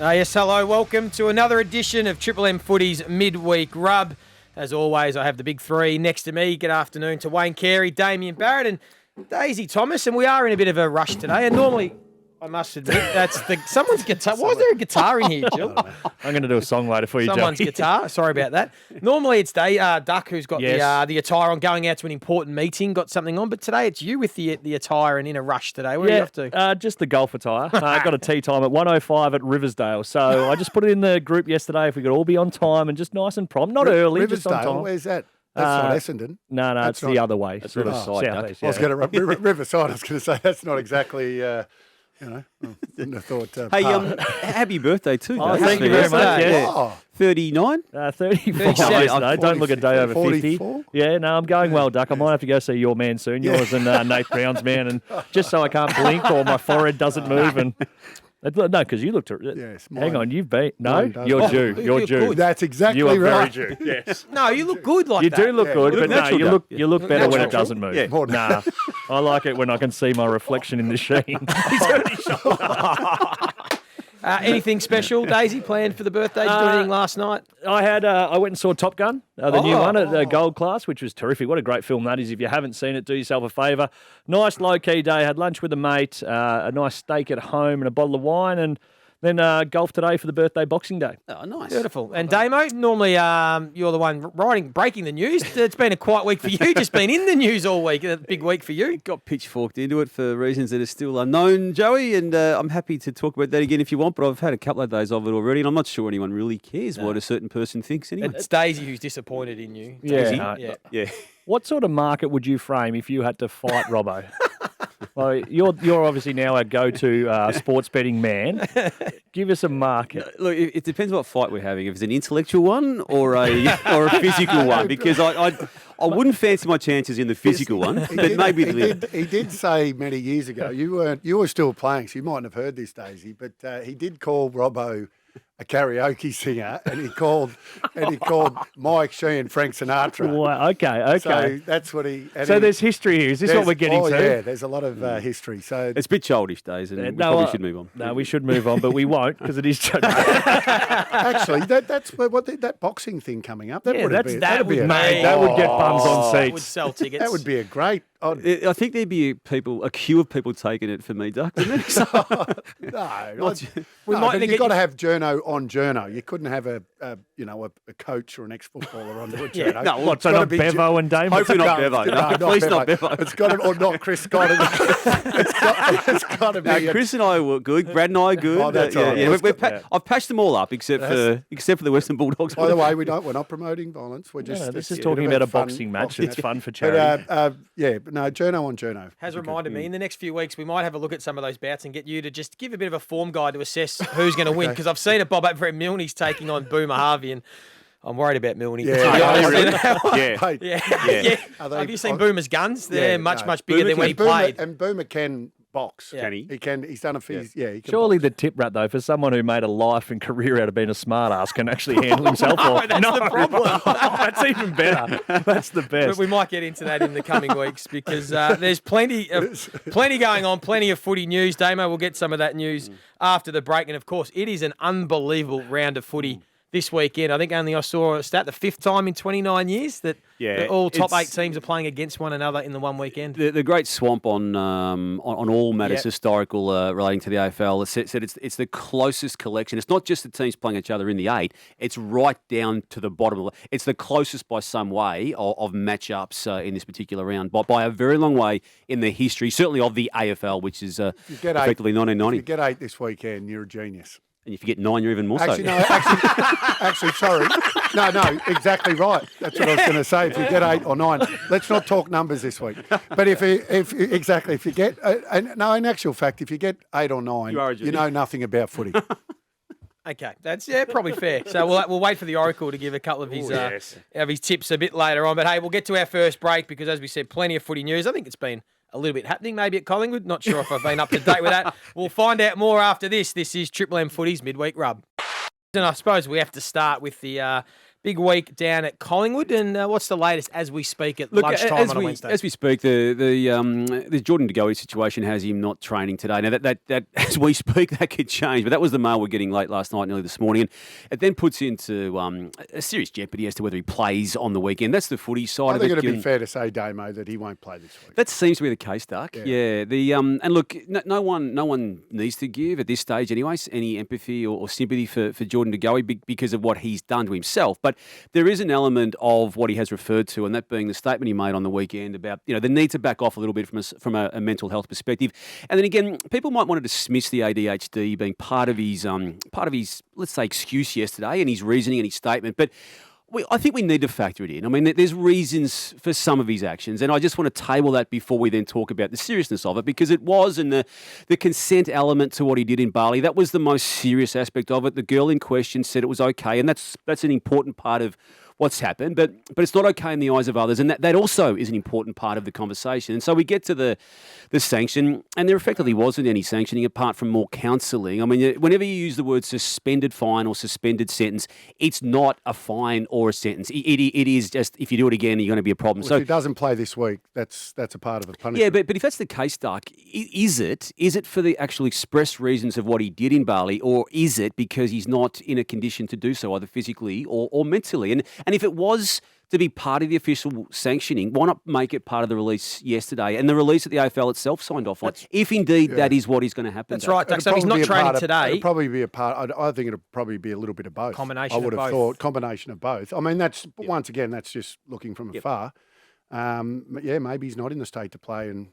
Yes, hello. Welcome to another edition of Triple M Footy's Midweek Rub. As always, I have the big three next to me. Good afternoon to Wayne Carey, Damien Barrett and Daisy Thomas. And we are in a bit of a rush today. And normally, I must admit, someone's guitar. Why is there a guitar in here, Jill? I'm going to do a song later for you, Someone's Joey. guitar. Sorry about that. Normally it's Duck who's got the attire on, going out to an important meeting, got something on. But today it's you with the attire and in a rush today. Where are you off to? Just the golf attire. I got a tea time at 1:05 at Riversdale. So I just put it in the group yesterday if we could all be on time and just nice and prompt. Not early, just on time. Where's that? That's not Essendon. No, it's the other way. It's Riverside. I was going to Riverside. I was going to say that's not exactly. I wouldn't have thought. Hey, happy birthday too. Oh, thank you very much. Yeah. 39? 34. Don't look a day over 50. 44? Yeah, no, I'm going well, Duck. I might have to go see your man soon. Yours and Nate Brown's man, and just so I can't blink or my forehead doesn't move. And no, because you looked. Yes, hang on, you've been you're due. You're due. Good. That's exactly you are right. very due. Yes. No, you look good like you that. You do look good, but no, you look better when it doesn't move. Yeah. Nah, I like it when I can see my reflection in the sheen. He's already shot. Anything special, Daisy, planned for the birthday? Did you do anything last night? I went and saw Top Gun, the new one at Gold Class, which was terrific. What a great film that is. If you haven't seen it, do yourself a favour. Nice low-key day. Had lunch with a mate, a nice steak at home and a bottle of wine, and then golf today for the birthday Boxing Day. Oh, nice. Beautiful. And Damo, normally you're the one breaking the news. It's been a quiet week for you. Just been in the news all week. A big week for you. Got pitchforked into it for reasons that are still unknown, Joey, and I'm happy to talk about that again if you want, but I've had a couple of days of it already, and I'm not sure anyone really cares what a certain person thinks anyway. It's Daisy who's disappointed in you. Yeah. What sort of market would you frame if you had to fight Robbo? Well, you're obviously now our go-to sports betting man. Give us a market. Look, it depends what fight we're having. If it's an intellectual one or a physical one, because I wouldn't fancy my chances in the physical one, but maybe he did say many years ago you were still playing, so you mightn't have heard this, Daisy, but he did call Robbo a karaoke singer, and he called Mike Sheehan Frank Sinatra. Wow, okay. So that's what he. So there's history here. Is this what we're getting to? Yeah, there's a lot of history. So it's a bit childish, Days, and we probably should move on. No, we should move on, but we won't because it is childish. Actually, that's that boxing thing coming up. That would get bums on seats. That would sell tickets. That would be a great. I think there'd be a queue of people taking it for me, Duck. You've got to have Journo on Journo. You couldn't have a coach or an ex-footballer on the Journo. No, what's not Bevo and Damo? Hopefully not Bevo. No, please not Bevo. It's got to, or not Chris Scott. It's got to be. Chris and I were good. Brad and I are good. Oh, that's all right. I've patched them all up except for the Western Bulldogs. By the way, we're not promoting violence. We're just this is talking about a boxing match. It's fun for charity. No, Journo on Journo. Has reminded me, in the next few weeks, we might have a look at some of those bouts and get you to just give a bit of a form guide to assess who's going to win. Because I've seen it bob up for Milne's taking on Boomer Harvey, and I'm worried about Milne. Yeah. Have you seen Boomer's guns? They're much bigger than when he played. And Boomer can box. Can he? He can. He's done a few. Yeah. He can Surely box. the tip rat though, for someone who made a life and career out of being a smart ass, can actually handle himself. That's the problem. That's even better. That's the best. But we might get into that in the coming weeks because there's plenty going on, plenty of footy news. Damo, we'll get some of that news after the break, and of course, it is an unbelievable round of footy this weekend. I think only I saw a stat the 5th time in 29 years that all top 8 teams are playing against one another in the one weekend. The great swamp on all matters historical relating to the AFL said it's the closest collection. It's not just the teams playing each other in the 8. It's right down to the bottom. It's the closest by some way of matchups in this particular round, by a very long way in the history, certainly of the AFL, which is effectively 1990. If you get 8 this weekend, you're a genius. And if you get 9, you're even more actually, so. No, actually, sorry. No, in fact, that's what I was going to say. If you get 8 or 9, let's not talk numbers this week. But if you get, in actual fact, if you get 8 or 9, you know nothing about footy. Okay, that's probably fair. So we'll wait for the Oracle to give a couple of his tips a bit later on. But hey, we'll get to our first break because, as we said, plenty of footy news. I think it's been a little bit happening maybe at Collingwood. Not sure if I've been up to date with that. We'll find out more after this. This is Triple M Footy's Midweek Rub. And I suppose we have to start with the Big week down at Collingwood, and what's the latest as we speak at lunchtime on a Wednesday? As we speak, the Jordan De Goey situation has him not training today. Now, that as we speak, that could change, but that was the mail we're getting late last night and early this morning, and it then puts into a serious jeopardy as to whether he plays on the weekend. That's the footy side of it. I think it'd be fair to say, Damo, that he won't play this week. That seems to be the case, Duck. Yeah. And look, no one needs to give at this stage, anyways, any empathy or sympathy for Jordan De Goey because of what he's done to himself. But there is an element of what he has referred to, and that being the statement he made on the weekend about the need to back off a little bit from a mental health perspective. And then again, people might want to dismiss the ADHD being part of his let's say excuse yesterday and his reasoning and his statement, but I think we need to factor it in. I mean, there's reasons for some of his actions, and I just want to table that before we then talk about the seriousness of it, because it was in the consent element to what he did in Bali. That was the most serious aspect of it. The girl in question said it was okay, and that's an important part of what's happened, but it's not okay in the eyes of others, and that also is an important part of the conversation. And so we get to the sanction, and there effectively wasn't any sanctioning apart from more counselling. I mean, whenever you use the word suspended fine or suspended sentence, it's not a fine or a sentence. It is just, if you do it again, you're going to be a problem. Well, so if he doesn't play this week, that's a part of a punishment. Yeah, but if that's the case, Duck, is it for the actual express reasons of what he did in Bali, or is it because he's not in a condition to do so, either physically or mentally? And if it was to be part of the official sanctioning, why not make it part of the release yesterday and the release that the AFL itself signed off on, if indeed that is what is going to happen? That's right, Doug. So he's not training today. It'll probably be a part. I think it'll probably be a little bit of both. Combination I would of have both. thought combination of both. I mean, once again, that's just looking from afar. Maybe he's not in the state to play, and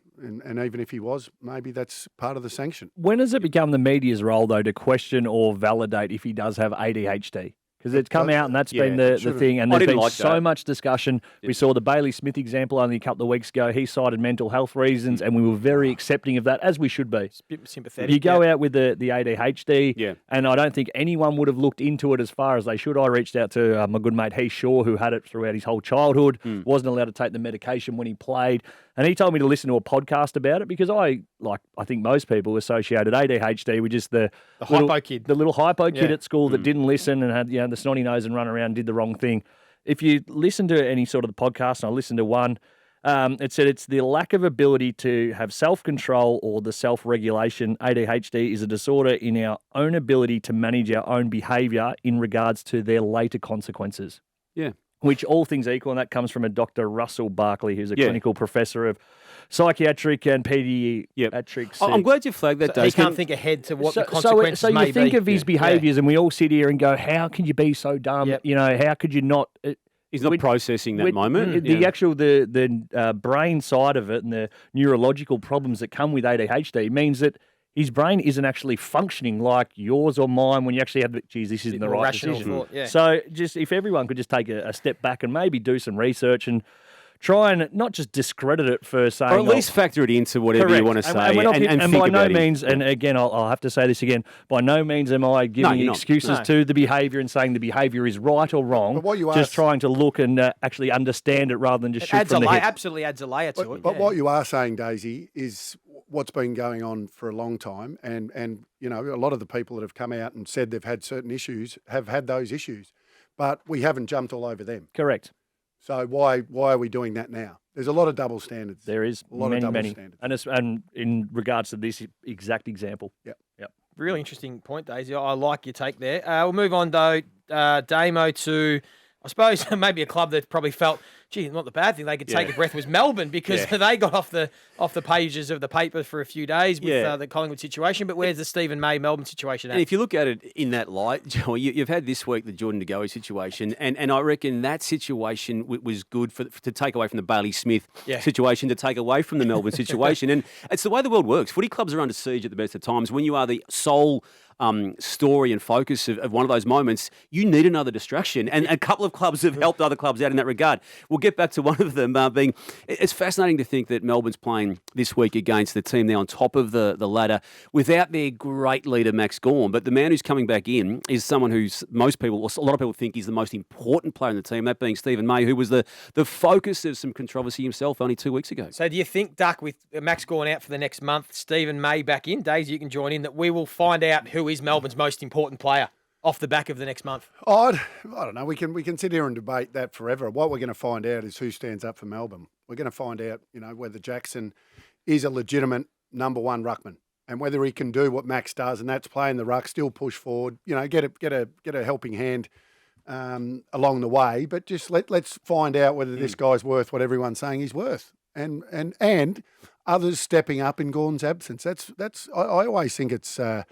even if he was, maybe that's part of the sanction. When has it become the media's role, though, to question or validate if he does have ADHD? Because it's come out and that's been the thing, and there's been so much discussion. We saw the Bailey Smith example only a couple of weeks ago. He cited mental health reasons, and we were very accepting of that, as we should be. It's a bit sympathetic. You go out with the ADHD, and I don't think anyone would have looked into it as far as they should. I reached out to my good mate Heath Shaw, who had it throughout his whole childhood, wasn't allowed to take the medication when he played, and he told me to listen to a podcast about it because I think most people associated ADHD with just the hypo kid, the little hypo kid at school that didn't listen and had the snotty nose and run around and did the wrong thing. If you listen to any sort of the podcast, and I listened to one, it said it's the lack of ability to have self-control or the self-regulation. ADHD is a disorder in our own ability to manage our own behaviour in regards to their later consequences. Yeah. Which all things equal, and that comes from a Dr. Russell Barkley, who's a clinical professor of psychiatric and paediatrics. I'm glad you flagged that, Dave. He can't think ahead to what the consequences may be. So you think of his behaviours, and we all sit here and go, how can you be so dumb? Yep. How could you not... He's not processing that moment. The brain side of it and the neurological problems that come with ADHD means that his brain isn't actually functioning like yours or mine when you actually have, this isn't the right decision. Thought, So just if everyone could just take a step back and maybe do some research and try and not just discredit it for saying... Or at least factor it into whatever you want to say and by no means, and again, I'll have to say this again, by no means am I giving excuses to the behaviour and saying the behaviour is right or wrong. But what you just trying to look and actually understand it rather than just shoot from the hip. Absolutely adds a layer to it. But what you are saying, Daisy, is what's been going on for a long time, and a lot of the people that have come out and said they've had certain issues have had those issues, but we haven't jumped all over them. Correct. So why are we doing that now? There's a lot of double standards. There is a lot of double standards. And in regards to this exact example. Yep. Really interesting point, Daisy. I like your take there. We'll move on, though, Damo, to, I suppose, maybe a club that probably felt, gee, not the bad thing they could take a breath was Melbourne, because they got off the pages of the paper for a few days with the Collingwood situation. But where's the Stephen May Melbourne situation at? And if you look at it in that light, Joey, you've had this week the Jordan De Goey situation, and I reckon that situation was good to take away from the Bailey Smith situation, to take away from the Melbourne situation. And it's the way the world works. Footy clubs are under siege at the best of times. When you are the sole story and focus of one of those moments, you need another distraction. And a couple of clubs have helped other clubs out in that regard. We'll get back to one of them being, it's fascinating to think that Melbourne's playing this week against the team now on top of the ladder without their great leader, Max Gawn. But the man who's coming back in is someone who's most people, or a lot of people think, is the most important player in the team, that being Stephen May, who was the focus of some controversy himself only 2 weeks ago. So do you think, Duck, with Max Gawn out for the next month, Stephen May back in, Daisy, you can join in, that we will find out who is Melbourne's most important player? off the back of the next month? I don't know. We can sit here and debate that forever. What we're going to find out is who stands up for Melbourne. We're going to find out, whether Jackson is a legitimate number one ruckman and whether he can do what Max does, and that's play in the ruck, still push forward, get a helping hand along the way. But just let's find out whether this guy's worth what everyone's saying he's worth, and others stepping up in Gordon's absence. I always think it's a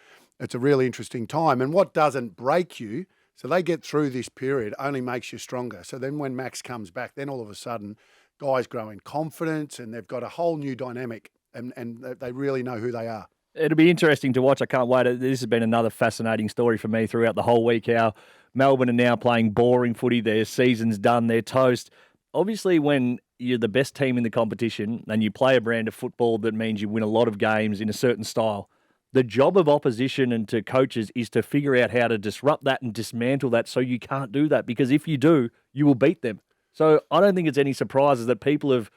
really interesting time, and what doesn't break you, so they get through this period, only makes you stronger. So then when Max comes back, then all of a sudden guys grow in confidence and they've got a whole new dynamic, and they really know who they are. It'll be interesting to watch. I can't wait. This has been another fascinating story for me throughout the whole week, how Melbourne are now playing boring footy. Their season's done. They're toast. Obviously, when you're the best team in the competition and you play a brand of football that means you win a lot of games in a certain style, the job of opposition and to coaches is to figure out how to disrupt that and dismantle that so you can't do that, because if you do, you will beat them. So I don't think it's any surprises that people have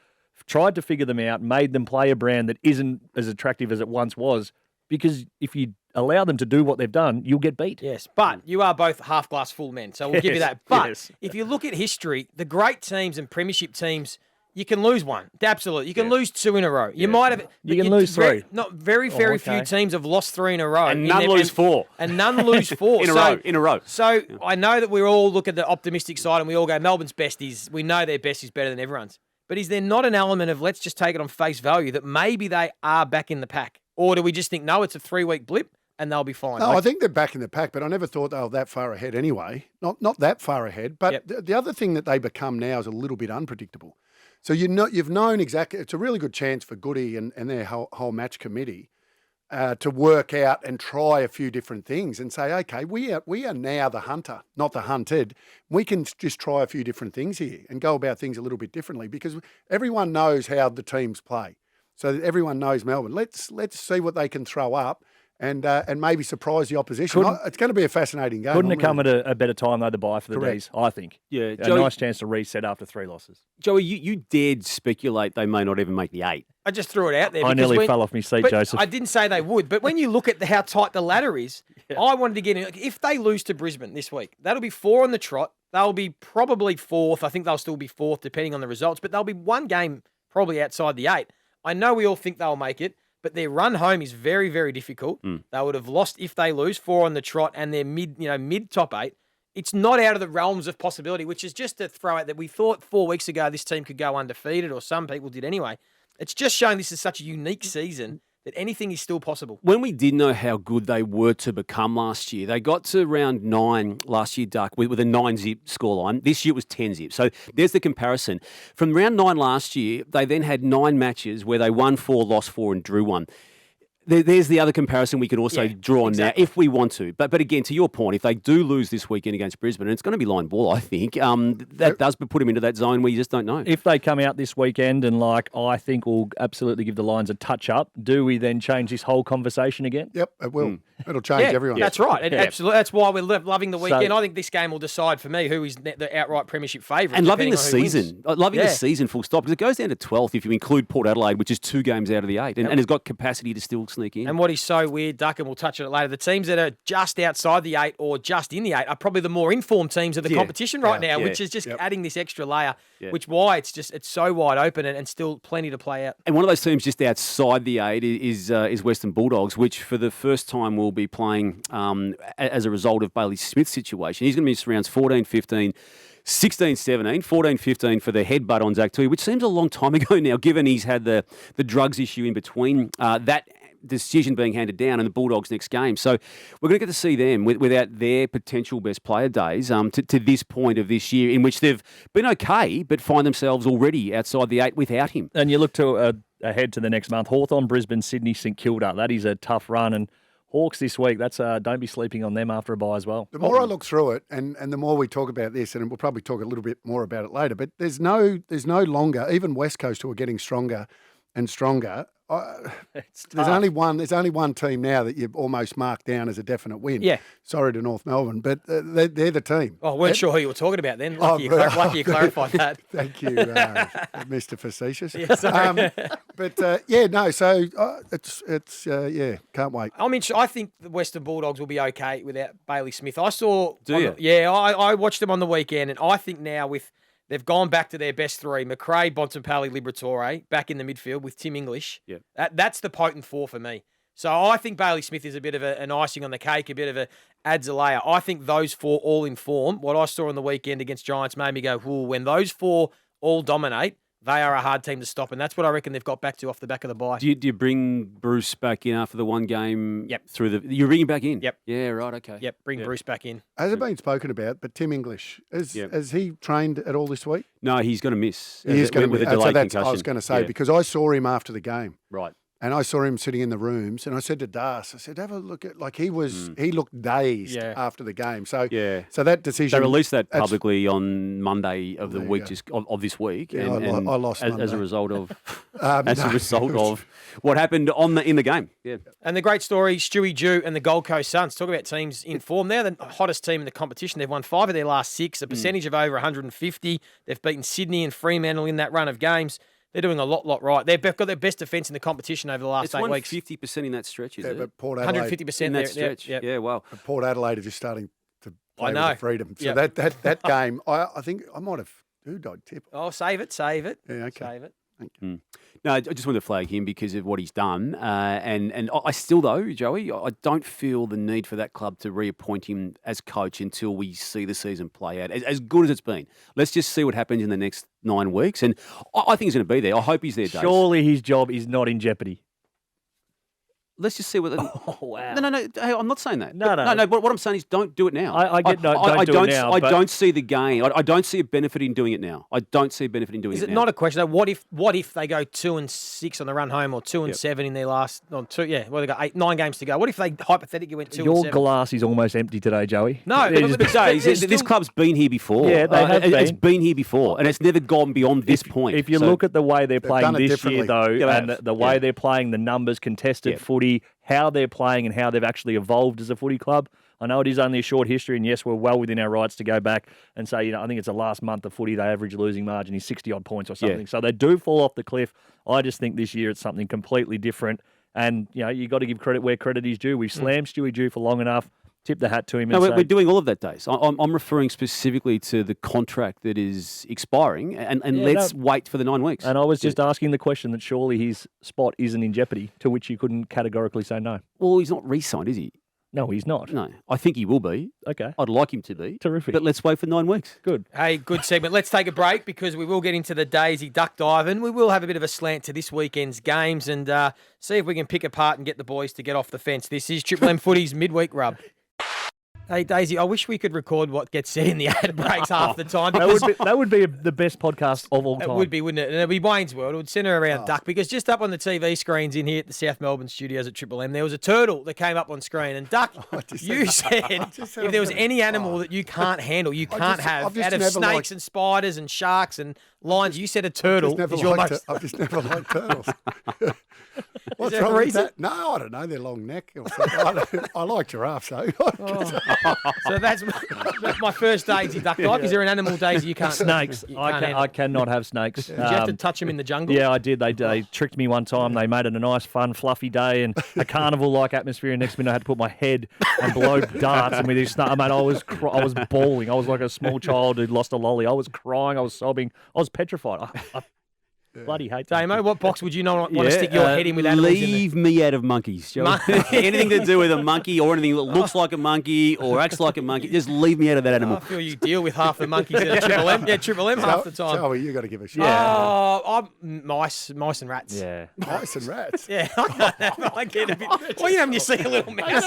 tried to figure them out, made them play a brand that isn't as attractive as it once was, because if you allow them to do what they've done, you'll get beat. Yes, but you are both half glass full men, so we'll give you that. But if you look at history, the great teams and premiership teams, you can lose one. Absolutely. You can lose 2 in a row. You might have. You can lose 3. Not very few teams have lost 3 in a row. And none lose 4. And none lose 4. In a row. So I know that we all look at the optimistic side and we all go, Melbourne's best is, we know their best is better than everyone's. But is there not an element of, let's just take it on face value, that maybe they are back in the pack? Or do we just think, no, it's a 3-week blip and they'll be fine? No, I think they're back in the pack, but I never thought they were that far ahead anyway. Not that far ahead. But the other thing that they become now is a little bit unpredictable. So you've known exactly, it's a really good chance for Goody and their whole match committee to work out and try a few different things and say, okay, we are now the hunter, not the hunted. We can just try a few different things here and go about things a little bit differently, because everyone knows how the teams play. So that everyone knows Melbourne. Let's see what they can throw up and maybe surprise the opposition. It's going to be a fascinating game. Couldn't have come at a better time, though, to buy for the Dees, I think. Yeah, a nice chance to reset after 3 losses. Joey, you dared speculate they may not even make the 8. I just threw it out there. I nearly fell off my seat, Joseph. I didn't say they would, but when you look at how tight the ladder is, I wanted to get in. If they lose to Brisbane this week, that'll be 4 on the trot. They'll be probably 4th. I think they'll still be 4th, depending on the results, but they'll be 1 game probably outside the 8. I know we all think they'll make it, but their run home is very, very difficult. They would have lost if they lose 4 on the trot, and they're mid top 8. It's not out of the realms of possibility, which is just to throw out that we thought 4 weeks ago this team could go undefeated, or some people did anyway. It's just showing this is such a unique season that anything is still possible. When we did know how good they were to become last year, they got to round 9 last year, Duck, with a 9-zip scoreline. This year it was 10-zip. So there's the comparison. From round 9 last year, they then had 9 matches where they won 4, lost 4 and drew 1. There's the other comparison we could also draw on now if we want to. But again, to your point, if they do lose this weekend against Brisbane, and it's going to be line ball, I think, that does put them into that zone where you just don't know. If they come out this weekend and, I think will absolutely give the Lions a touch-up, do we then change this whole conversation again? Yep, it will. It'll change everyone. That's right. Absolutely. That's why we're loving the weekend. So, I think this game will decide for me who is the outright premiership favourite. And loving the season. Loving the season full stop. Because it goes down to 12th if you include Port Adelaide, which is 2 games out of the 8, and has got capacity to still sneak in. And what is so weird, Duck, and we'll touch on it later, the teams that are just outside the 8 or just in the 8 are probably the more informed teams of the competition right now, which is just adding this extra layer, which why it's so wide open and still plenty to play out. And one of those teams just outside the 8 is Western Bulldogs, which for the first time will be playing as a result of Bailey Smith's situation. He's going to miss rounds 14, 15, 16, 17, 14, 15 for the headbutt on Zach Tui, which seems a long time ago now, given he's had the drugs issue in between that decision being handed down in the Bulldogs' next game. So we're going to get to see them without their potential best player days to this point of this year, in which they've been okay, but find themselves already outside the 8 without him. And you look to ahead to the next month, Hawthorn, Brisbane, Sydney, St Kilda. That is a tough run. And Hawks this week, that's don't be sleeping on them after a bye as well. The more I look through it, and the more we talk about this, and we'll probably talk a little bit more about it later, but there's no longer, even West Coast who are getting stronger, and stronger. There's only one team now that you've almost marked down as a definite win. Yeah. Sorry to North Melbourne, but they're the team. Oh, I weren't sure who you were talking about then. Lucky you clarified that. Thank you, Mr. Facetious. Yeah, sorry. So can't wait. I think the Western Bulldogs will be okay without Bailey Smith. I saw. Do you? I watched them on the weekend, and I think now they've gone back to their best three: McRae, Bontempelli, Liberatore, back in the midfield with Tim English. Yep. That's the potent four for me. So I think Bailey Smith is a bit of an icing on the cake, a bit of a adds a layer. I think those four all in form. What I saw on the weekend against Giants made me go, "Whoa!" When those four all dominate, they are a hard team to stop, and that's what I reckon they've got back to off the back of the bye. Do you bring Bruce back in after the one game? Yep. You bring him back in? Yep. Yeah, right, okay. Yep, bring Bruce back in. Has it been spoken about? But Tim English, has he trained at all this week? No, he's going to miss. He is going to with miss. a delayed I concussion. was going to say, because I saw him after the game. Right. And I saw him sitting in the rooms, and I said to Das, I said, have a look at, he looked dazed after the game. So so that decision. They released that publicly on Monday of the week, of this week. Yeah, and I lost as a result of a result of what happened in the game. Yeah. And the great story, Stewie Dew and the Gold Coast Suns. Talk about teams in form. They're the hottest team in the competition. They've won 5 of their last 6, a percentage of over 150. They've beaten Sydney and Fremantle in that run of games. They're doing a lot right. They've got their best defence in the competition over the last 8 weeks. It's 50% in that stretch, is it? But Port Adelaide, 150% in that stretch. Yeah, wow. But Port Adelaide are just starting to play with freedom. So Yep. that game, I think I might have. Who did I tip? Oh, save it. Yeah, okay. Save it. No, I just wanted to flag him because of what he's done. And I still, though, Joey, I don't feel the need for that club to reappoint him as coach until we see the season play out. As good as it's been. Let's just see what happens in the next 9 weeks. And I think he's going to be there. I hope he's there, Dave. Surely his job is not in jeopardy. Let's just see what. Oh, wow. No. Hey, I'm not saying that. No. But what I'm saying is, don't do it now. I get no. Don't do it now. I don't see the gain. I don't see a benefit in doing it now. I don't see a benefit in doing Is it it now. not a question? Though, what if they go 2-6 on the run home, or 2-7 in their last? Well, they got 9 games to go. What if they hypothetically went 2-7? Your glass is almost empty today, Joey. No, This club's been here before. Yeah, they have been. It's been here before, and it's never gone beyond this point. If you look at the way they're playing done it this year, differently. though, and the way they're playing, the numbers, contested footy, how they're playing and how they've actually evolved as a footy club. I know it is only a short history, and yes, we're well within our rights to go back and say, I think it's the last month of footy, the average losing margin is 60-odd points or something. So they do fall off the cliff. I just think this year it's something completely different. And, you got to give credit where credit is due. We've slammed Stewie Dew for long enough. Tip the hat to him. No, we're doing all of that, Days. I'm referring specifically to the contract that is expiring, and let's wait for the 9 weeks. And I was just asking the question that surely his spot isn't in jeopardy, to which you couldn't categorically say no. Well, he's not re-signed, is he? No, he's not. No, I think he will be. Okay. I'd like him to be. Terrific. But let's wait for 9 weeks. Good. Hey, good segment. Let's take a break because we will get into the Daisy duck diving. We will have a bit of a slant to this weekend's games and see if we can pick apart and get the boys to get off the fence. This is Triple M Footy's Midweek Rub. Hey, Daisy, I wish we could record what gets said in the ad breaks half the time. That would be the best podcast of all time. It would be, wouldn't it? And it'd be Wayne's World. It would centre around duck because just up on the TV screens in here at the South Melbourne studios at Triple M, there was a turtle that came up on screen. And Duck, you said if there was any animal that you can't handle, you can't have out of snakes and spiders and sharks and lions, you said a turtle is your most... I've just never liked turtles. What's there a wrong with reason? that? No, I don't know. Their long neck or something. I like giraffes, though. So that's my first Daisy duck dive. Is there an animal, Daisy, you can't... Snakes. You can't handle? I cannot have snakes. Did you have to touch them in the jungle? Yeah, I did. They tricked me one time. They made it a nice, fun, fluffy day and a carnival-like atmosphere. And next minute, I had to put my head and blow darts. And with this snake, mate, I was bawling. I was like a small child who'd lost a lolly. I was crying. I was sobbing. I was petrified. I bloody hate that. Damo, what box would you not want to stick your head in with animals Leave me out of monkeys, Joe. Anything to do with a monkey or anything that looks like a monkey or acts like a monkey, just leave me out of that animal. I feel you deal with half the monkeys at Triple M. Yeah, Triple M half the time. Joey, you got to give a shot. Oh, mice and rats. Yeah. Mice and rats. Yeah, I get a bit. Well, when you see a little mouse.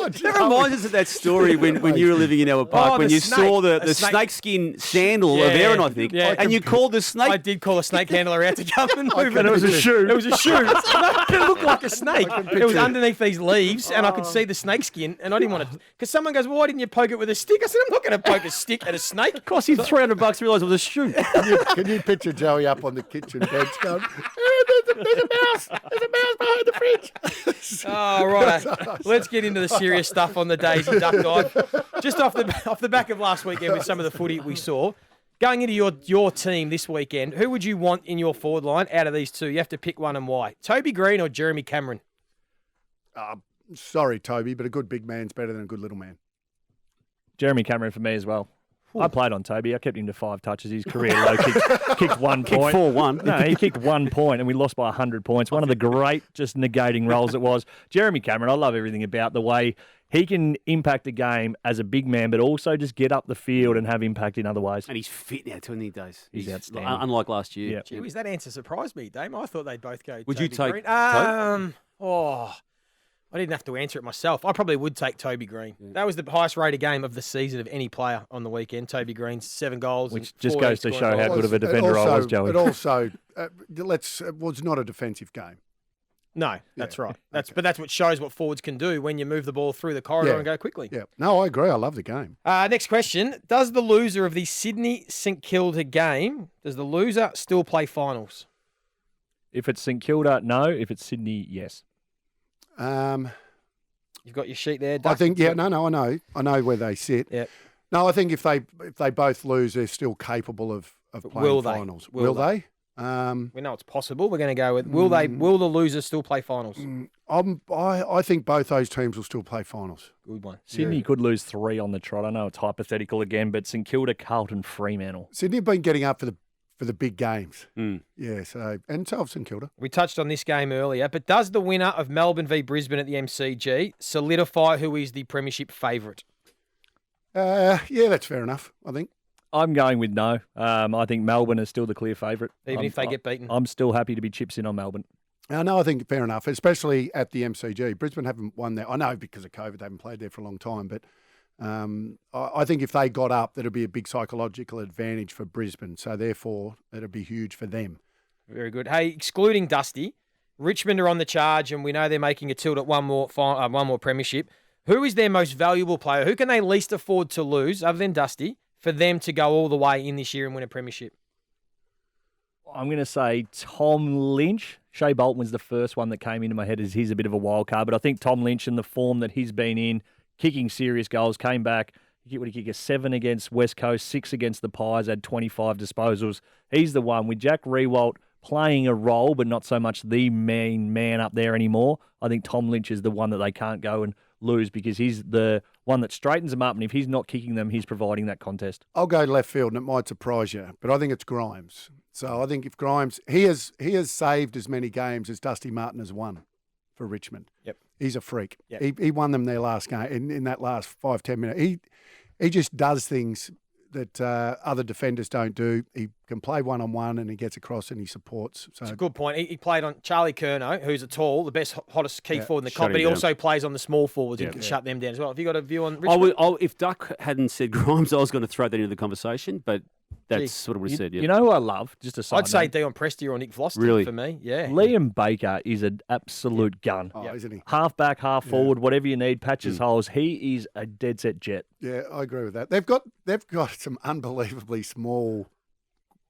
That reminds us of that story when you were living in Albert Park, when the you snake. saw the A snake. snakeskin sandal of Aaron, I think, and you called the snake. I did call a snake handler out to come and move it. And it was a shoe. It was a shoe. It looked like a snake. It was underneath these leaves, and I could see the snake skin, and I didn't want to. Because someone goes, "Well, why didn't you poke it with a stick?" I said, "I'm not going to poke a stick at a snake." It cost you $300 to realise it was a shoe. Can you picture Joey up on the kitchen bench going, there's a mouse. There's a mouse behind the fridge. Oh, right. Let's get into the serious stuff on the Daisy Duck Dive. Just off the back of last weekend with some of the footy we saw. Going into your team this weekend, who would you want in your forward line out of these two? You have to pick one and why. Toby Greene or Jeremy Cameron? Sorry, Toby, but a good big man's better than a good little man. Jeremy Cameron for me as well. I played on Toby. I kept him to 5 touches. His career low kicked 1 point. 4-1. No, he kicked 1 point and we lost by 100 points. One of the great just negating roles it was. Jeremy Cameron, I love everything about the way he can impact a game as a big man, but also just get up the field and have impact in other ways. And he's fit now too, isn't he, Dees? He's outstanding. Unlike last year. Yeah. Gee whiz, that answer surprised me, Dame. I thought they'd both go Would Toby you take Greene. Toby? I didn't have to answer it myself. I probably would take Toby Greene. Yeah. That was the highest rated game of the season of any player on the weekend. Toby Greene's 7 goals. Which just goes to show how good of a defender I was, Joey. It also, it was not a defensive game. No, that's right. But that's what shows what forwards can do when you move the ball through the corridor and go quickly. Yeah. No, I agree. I love the game. Next question. Does the loser of the Sydney-St Kilda game, does the loser still play finals? If it's St Kilda, no. If it's Sydney, yes. You've got your sheet there. I think, I know where they sit. Yep. No, I think if they both lose, they're still capable of playing finals. Will they? We know it's possible. We're going to go with will the losers still play finals? I think both those teams will still play finals. Good one. Sydney could lose 3 on the trot. I know it's hypothetical again, but St Kilda, Carlton, Fremantle. Sydney have been getting up for the big games. Yeah, so have St Kilda. We touched on this game earlier, but does the winner of Melbourne v Brisbane at the MCG solidify who is the premiership favourite? Yeah, that's fair enough, I think. I'm going with no. I think Melbourne is still the clear favourite. Even if they get beaten? I'm still happy to be chips in on Melbourne. No, I think fair enough, especially at the MCG. Brisbane haven't won there. I know because of COVID they haven't played there for a long time, but I think if they got up, that'd be a big psychological advantage for Brisbane. So therefore, it'd be huge for them. Very good. Hey, excluding Dusty, Richmond are on the charge, and we know they're making a tilt at one more premiership. Who is their most valuable player? Who can they least afford to lose, other than Dusty, for them to go all the way in this year and win a premiership? I'm going to say Tom Lynch. Shea Bolton was the first one that came into my head as he's a bit of a wild card, but I think Tom Lynch and the form that he's been in, kicking serious goals, came back. What did he kick? A 7 against West Coast, 6 against the Pies, had 25 disposals. He's the one with Jack Riewoldt playing a role, but not so much the main man up there anymore. I think Tom Lynch is the one that they can't go and lose because he's the one that straightens them up, and if he's not kicking them, he's providing that contest. I'll go left field, and it might surprise you, but I think it's Grimes. So I think if Grimes, he has saved as many games as Dusty Martin has won for Richmond. Yep. He's a freak. Yep. He won them their last game in that last 5-10 minutes. He just does things that other defenders don't do. He can play one-on-one and he gets across and he supports. So it's a good point. He played on Charlie Curnow, who's a tall, the best, hottest key forward in the comp, but he down. Also plays on the small forwards and can shut them down as well. Have you got a view on Richmond? If Duck hadn't said Grimes, I was going to throw that into the conversation, but that's sort of what he said. Yeah. You know who I love? Just a side I'd say note. Dion Presti or Nick Vloster Really? for me. Yeah. Liam Baker is an absolute gun. Oh, isn't he? Half back, half forward, whatever you need, patches holes. He is a dead set jet. Yeah, I agree with that. They've got some unbelievably small,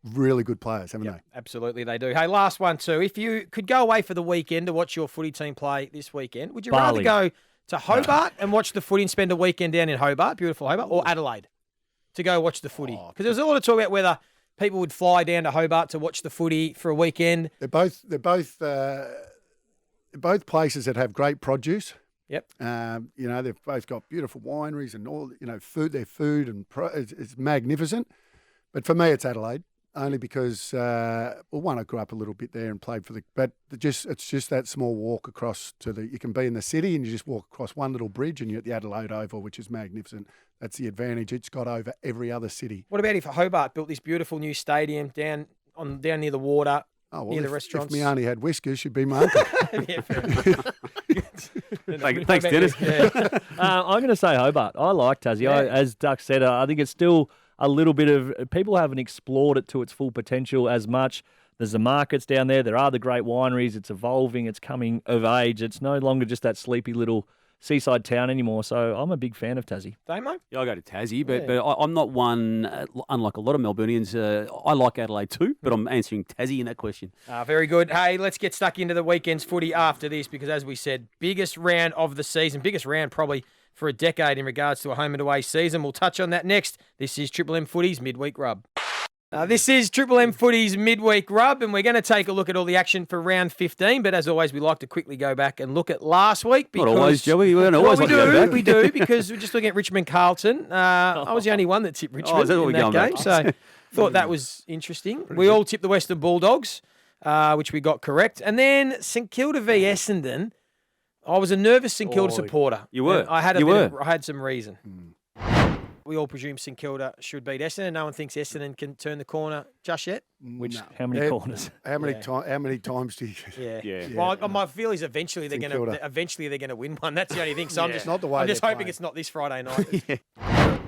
really good players, haven't they? Absolutely, they do. Hey, last one too. If you could go away for the weekend to watch your footy team play this weekend, would you rather go to Hobart and watch the footy and spend a weekend down in Hobart, beautiful Hobart, or Adelaide to go watch the footy? Because there's a lot of talk about whether people would fly down to Hobart to watch the footy for a weekend. They're both places that have great produce. Yep. They've both got beautiful wineries and all. Food. Their food and it's magnificent. But for me, it's Adelaide. Only because, one, I grew up a little bit there and played for it's just that small walk across you can be in the city and you just walk across one little bridge and you're at the Adelaide Oval, which is magnificent. That's the advantage it's got over every other city. What about if Hobart built this beautiful new stadium down near the water, near the restaurants? If my auntie had whiskers, she'd be my uncle. Yeah, fair enough. Thanks, Dennis. Yeah. I'm going to say Hobart. I like Tassie. Yeah. As Duck said, I think it's still a little bit of people haven't explored it to its full potential as much. There's the markets down there. There are the great wineries. It's evolving. It's coming of age. It's no longer just that sleepy little seaside town anymore. So I'm a big fan of Tassie. Damo? Yeah, I go to Tassie, but I'm not one, unlike a lot of Melburnians. I like Adelaide too, but I'm answering Tassie in that question. Very good. Hey, let's get stuck into the weekend's footy after this because, as we said, biggest round of the season, biggest round probably for a decade in regards to a home and away season. We'll touch on that next. This is Triple M Footy's Midweek Rub. This is Triple M Footy's Midweek Rub, and we're going to take a look at all the action for round 15. But as always, we like to quickly go back and look at last week. Because, Not always, Joey. We don't always like to go back. We do, because we're just looking at Richmond Carlton. I was the only one that tipped Richmond is that what in we're that going game, back? so thought that was interesting. We all tipped the Western Bulldogs, which we got correct. And then St Kilda v Essendon. I was a nervous St Kilda supporter. You were. I had You I had some reason. We all presume St Kilda should beat Essendon. No one thinks Essendon can turn the corner just yet. How many corners? How many times do you? Yeah. Well, my feel is eventually they're going to win one. That's the only thing. So I'm just Not the way I'm just they're hoping playing. it's not this Friday night.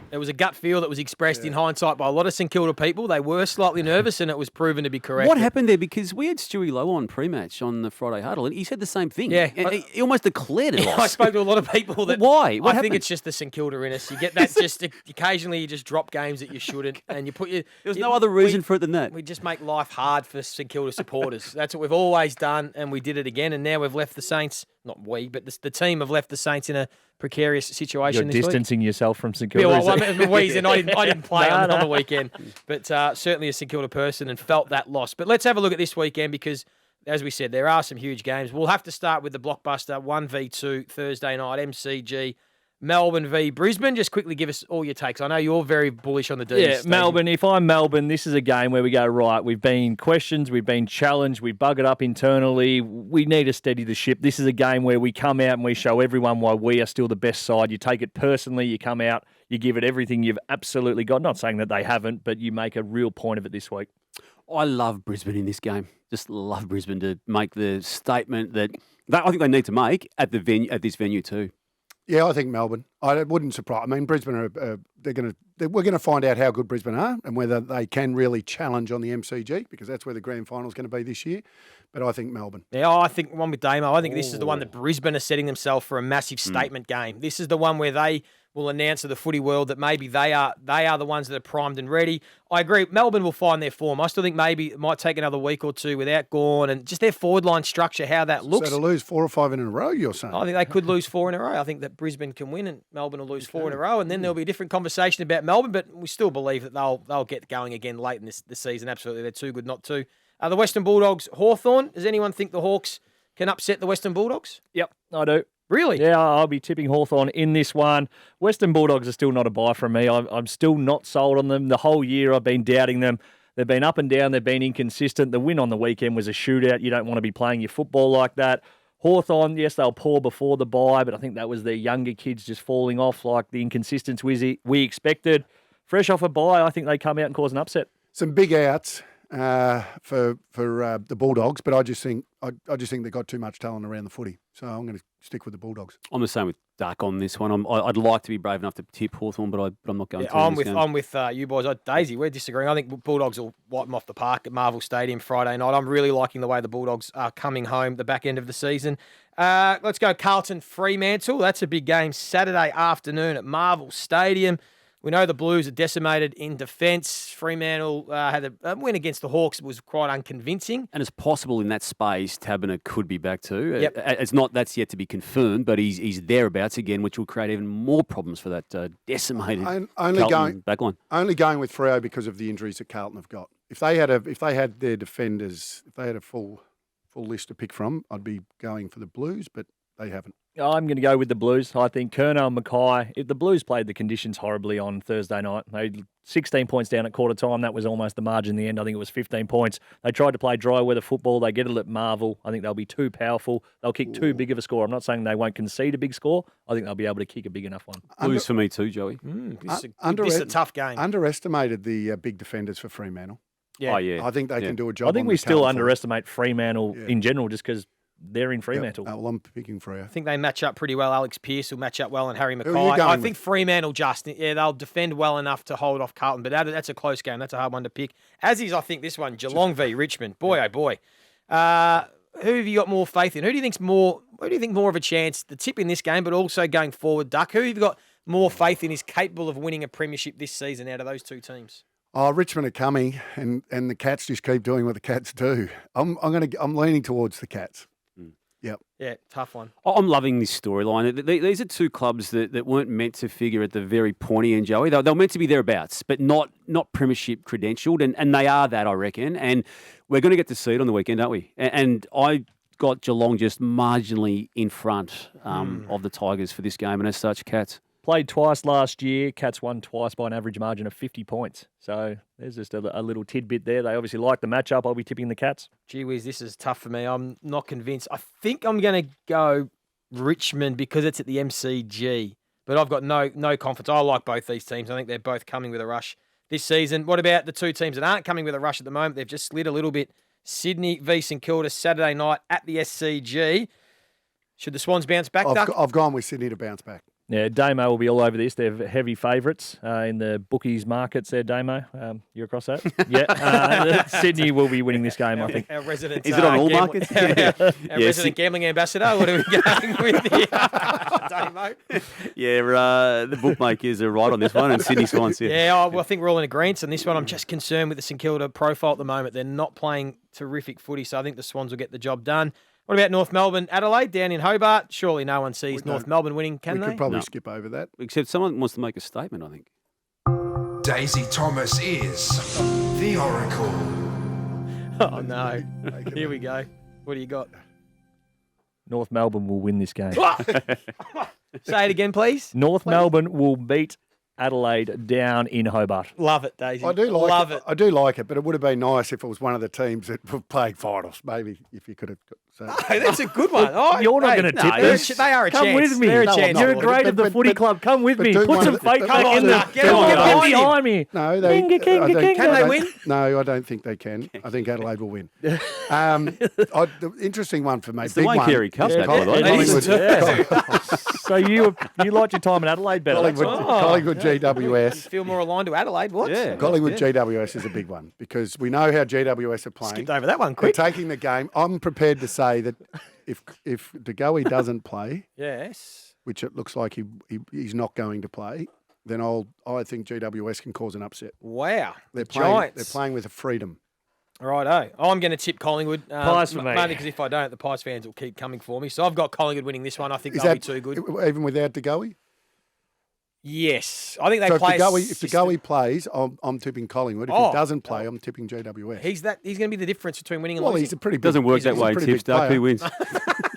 There was a gut feel that was expressed in hindsight by a lot of St Kilda people. They were slightly nervous, and it was proven to be correct. What happened there? Because we had Stewie Lowe on pre-match on the Friday huddle, and he said the same thing. Yeah. And he almost declared it. I spoke to a lot of people that. Why? What I think happened? it's just the St Kilda in us. You get that just occasionally you just drop games that you shouldn't, and you put your. There's no other reason for it than that. We just make life hard for St Kilda supporters. That's what we've always done, and we did it again. And now we've left the Saints. Not we, but the team have left the Saints in a precarious situation. You're this distancing yourself from St week. Kilda. Yeah, is well, it? I mean, wheezing. I didn't play on the weekend, but certainly a St Kilda person and felt that loss. But let's have a look at this weekend because, as we said, there are some huge games. We'll have to start with the blockbuster 1v2 Thursday night MCG. Melbourne v Brisbane. Just quickly give us all your takes. I know you're very bullish on the Dees. Yeah, Melbourne. If I'm Melbourne, this is a game where we go, right, we've been questioned, we've been challenged, we bug it up internally. We need to steady the ship. This is a game where we come out and we show everyone why we are still the best side. You take it personally, you come out, you give it everything you've absolutely got. Not saying that they haven't, but you make a real point of it this week. I love Brisbane in this game. Just love Brisbane to make the statement that I think they need to make at this venue too. Yeah, I think Melbourne. It wouldn't surprise. I mean, Brisbane are. We're going to find out how good Brisbane are and whether they can really challenge on the MCG because that's where the grand final is going to be this year. But I think Melbourne. Yeah, I think one with Damo. I think this is the one that Brisbane are setting themselves for a massive statement game. This is the one where they will announce to the footy world that maybe they are the ones that are primed and ready. I agree. Melbourne will find their form. I still think maybe it might take another week or two without Gawn and just their forward line structure, how that looks. So to lose 4 or 5 in a row, you're saying? I think they could lose 4 in a row. I think that Brisbane can win and Melbourne will lose 4 in a row, and then there'll be a different conversation about Melbourne. But we still believe that they'll get going again late in this season. Absolutely, they're too good not to. The Western Bulldogs, Hawthorn. Does anyone think the Hawks can upset the Western Bulldogs? Yep, I do. Really? Yeah, I'll be tipping Hawthorn in this one. Western Bulldogs are still not a buy from me. I'm still not sold on them. The whole year I've been doubting them. They've been up and down. They've been inconsistent. The win on the weekend was a shootout. You don't want to be playing your football like that. Hawthorn, yes, they'll poor before the bye, but I think that was their younger kids just falling off like the inconsistency we expected. Fresh off a bye, I think they come out and cause an upset. Some big outs for the Bulldogs, but I just think they've got too much talent around the footy. So I'm going to stick with the Bulldogs. I'm the same with Duck on this one. I'd like to be brave enough to tip Hawthorn, but I'm not going to. I'm with you boys. Daisy, we're disagreeing. I think Bulldogs will wipe them off the park at Marvel Stadium Friday night. I'm really liking the way the Bulldogs are coming home the back end of the season. Let's go Carlton Fremantle. That's a big game Saturday afternoon at Marvel Stadium. We know the Blues are decimated in defence. Fremantle had a win against the Hawks. It was quite unconvincing. And it's possible in that space Taberner could be back too. Yep. That's yet to be confirmed, but he's thereabouts again, which will create even more problems for that decimated backline. Only going with Freo because of the injuries that Carlton have got. If they had their defenders, if they had a full list to pick from, I'd be going for the Blues, but they haven't. I'm going to go with the Blues. I think Curnow and Mackay, if the Blues played the conditions horribly on Thursday night, they 16 points down at quarter time. That was almost the margin in the end. I think it was 15 points. They tried to play dry weather football. They get it at Marvel. I think they'll be too powerful. They'll kick too big of a score. I'm not saying they won't concede a big score. I think they'll be able to kick a big enough one. Blues for me too, Joey. This is a tough game. Underestimated the big defenders for Fremantle. Yeah. Oh, yeah. I think they can do a job. I think we still underestimate Fremantle in general just because they're in Fremantle. Well, I'm picking Freo. I think they match up pretty well. Alex Pearce will match up well, and Harry are you Mackay. going I with? think Fremantle they'll defend well enough to hold off Carlton, but that's a close game. That's a hard one to pick. As is, I think, this one, Geelong v Richmond. Boy, oh boy. Who have you got more faith in? Who do you think more of a chance to tip in this game, but also going forward, Duck? Who have you got more faith in is capable of winning a premiership this season out of those two teams? Oh, Richmond are coming, and the Cats just keep doing what the Cats do. I'm leaning towards the Cats. Yep. Yeah, tough one. I'm loving this storyline. These are two clubs that weren't meant to figure at the very pointy end, Joey. They were meant to be thereabouts, but not premiership credentialed, and they are that, I reckon. And we're going to get to see it on the weekend, aren't we? And I got Geelong just marginally in front of the Tigers for this game, and as such, Cats. Played twice last year. Cats won twice by an average margin of 50 points. So there's just a little tidbit there. They obviously like the matchup. I'll be tipping the Cats. Gee whiz, this is tough for me. I'm not convinced. I think I'm going to go Richmond because it's at the MCG, but I've got no confidence. I like both these teams. I think they're both coming with a rush this season. What about the two teams that aren't coming with a rush at the moment? They've just slid a little bit. Sydney v St Kilda Saturday night at the SCG. Should the Swans bounce back, Duck? I've gone with Sydney to bounce back. Yeah, Damo will be all over this. They're heavy favourites in the bookies markets there, Damo. You across that? Yeah. Sydney will be winning this game, I think. Our resident, Is it on all markets? Our resident gambling ambassador. What are we going with here? Damo? Yeah, the bookmakers are right on this one, and Sydney Swans. Yeah, I think we're all in agreement on this one. I'm just concerned with the St Kilda profile at the moment. They're not playing terrific footy, so I think the Swans will get the job done. What about North Melbourne, Adelaide, down in Hobart? Surely no one sees North Melbourne winning, can they? We could probably skip over that. Except someone wants to make a statement, I think. Daisy Thomas is the Oracle. Oh, no. Here we go. What do you got? North Melbourne will win this game. Say it again, please. North Melbourne will beat Adelaide down in Hobart. Love it, Daisy. I do like Love it. I do like it, but it would have been nice if it was one of the teams that were playing finals. Maybe if you could have. So. Hey, that's a good one. Oh, You're not going to tip this. They are a Come chance. with me. They're a No, I'm chance. not. You're a grade of the But- footy but- club. Come with but me. do Put one some of the- faith but- back Come in on, there. now. Get on, Get behind him. behind me. No, Kinga, kinga. Can they win? No, I don't think they can. I think Adelaide will win. The interesting one for me. It's the big Wayne one. Carey Cup, Yeah, by the way. it is. So you liked your time in Adelaide better. That's all. Collingwood GWS. Feel more aligned to Adelaide. What? Yeah. Collingwood GWS is a big one because we know how GWS are playing. Skipped over that one They're quick. taking the game. I'm prepared to say that if De Goey doesn't play, Yes. which it looks like he's not going to play, then I think GWS can cause an upset. Wow. They're The playing. Giants. They're playing with a freedom. Righto. I'm going to tip Collingwood. Pies for me. Mainly because if I don't, the Pies fans will keep coming for me. So I've got Collingwood winning this one. I think Is they'll that be too good. even without De Goey? Yes. I think they So play if De Goey plays, I'm tipping Collingwood. If Oh. he doesn't play, I'm tipping GWS. He's going to be the difference between winning and well, losing. he's a pretty big, Doesn't work he's that a way in pretty tips, big Duck. player. Who wins?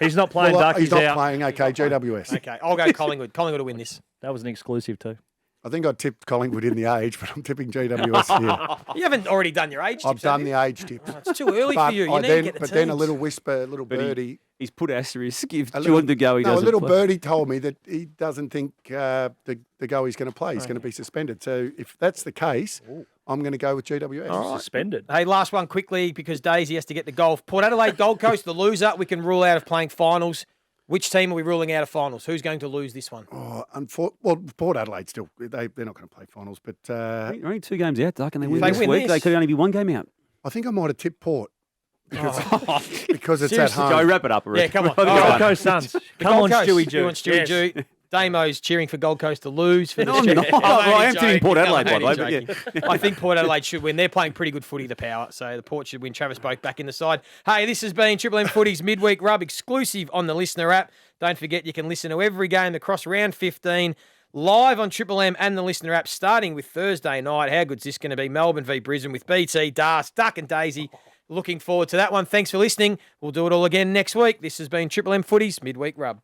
He's not playing, Well, Duck. he's He's not out. playing. Okay, GWS. Okay, I'll go Collingwood. Collingwood will win this. That was an exclusive too. I think I tipped Collingwood in the age, but I'm tipping GWS here. You haven't already done your age I've tips, done have the age tip. you? It's too early But for you. You I need then, to get the but then a teams. little whisper, a little But birdie. He's put asterisk if A Jordan De Goey no, a doesn't little play. birdie told me that he doesn't think De Goey's going to play. He's going to be suspended. So if that's the case, I'm going to go with GWS. Suspended. Hey, last one quickly because Daisy has to get the golf. Port Adelaide, Gold Coast, the loser. We can rule out of playing finals. Which team are we ruling out of finals? Who's going to lose this one? Well, Port Adelaide still, they're not going to play finals. But They're only 2 games out, Duck, and they win They this win week. this. They could only be 1 game out. I think I might have tipped Port because it's at Seriously, home. Go, wrap it up. Yeah, come on. Gold All right. Coast Suns. The Come Gold on, Coast. Stewie Dew. You want Stewie Dew? Damo's cheering for Gold Coast to lose. For No, the I'm Stewie- not. I'm Well, I only am tipping joking. Port Adelaide, I'm by the only way, but joking. I think Port Adelaide should win. They're playing pretty good footy, the Power, so the Port should win. Travis Boak back in the side. Hey, this has been Triple M Footy's Midweek Rub exclusive on the Listener app. Don't forget you can listen to every game across round 15 live on Triple M and the Listener app starting with Thursday night. How good's this going to be? Melbourne v Brisbane with BT, Das, Duck and Daisy. Looking forward to that one. Thanks for listening. We'll do it all again next week. This has been Triple M Footy's Midweek Rub.